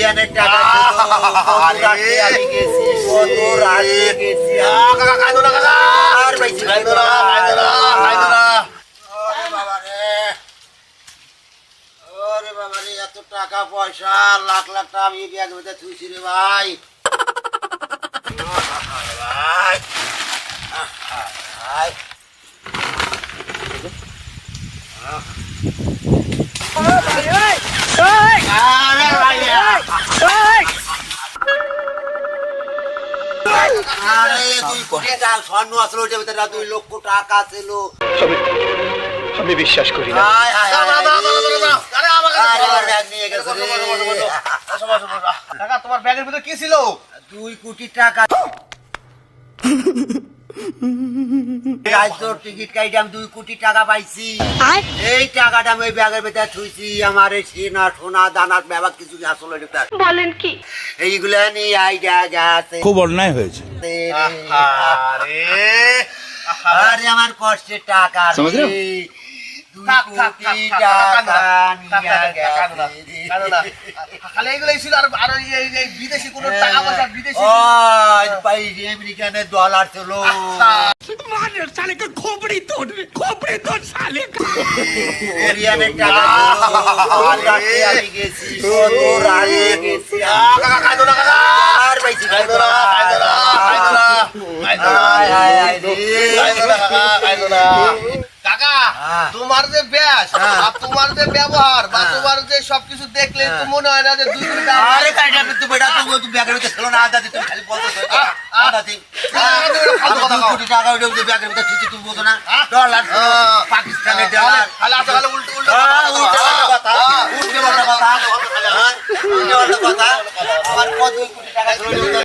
ওরিয়ানের টাকা আমি গেছি কত রাতে গেছি কাকা খাইতো না কাকা আর পাইছি খাইতো না ওরে বাবা রে এত টাকা পয়সা লাখ লাখ টাকা আমি ব্যাগের মধ্যে থুইছি রে ভাই ভাই ভাই আমি বিশ্বাস করি না। কাকা তোমার ব্যাগের ভিতরে কি ছিল? 2 কোটি টাকা টিকিট কাইটে আমি 2 কোটি টাকা পাইছি। এই টাকাটা আমি ওই ব্যাগের ভিতরে থুইছি। আমার এই সোনা সোনা দানার ব্যাপার কিছু আসলে বলেন কি এইগুলা নিয়ে আইডিয়া গেছে। খুব অন্যায় হয়েছে। আরে আমার কষ্টের টাকা রে। 2 কোটি টাকা নিয়ে গেছে। খালি এইগুলোই ছিল আর এই বিদেশি কোনো টাকা পয়সা বিদেশি পাইছি আমেরিকানের ডলার ছিল। ওরিয়ানের টাকা আমি গেছি কত রাতে গেছি কাকা খাইতো না কাকা আর পাইছি খাইতো না কাকা তোমার যে ব্যাস আর তোমার যে ব্যবহার বা তোমার যে সবকিছু দেখলে তো মনে হয় না যে 2 কোটি টাকা আরে কাইটা কিন্তু বেটা তুমি ব্যাগের ভিতরে ছিল না আদা দিতে খালি বলতো আদা দিন 2 কোটি টাকা ওই ব্যাগের ভিতরে ঠিক তুমি বলতো না ডলার পাকিস্তানের ডলার খালি আছে খালি উল্টো উল্টো কথা উল্টো কথা আমার কত 2 কোটি টাকা ছিল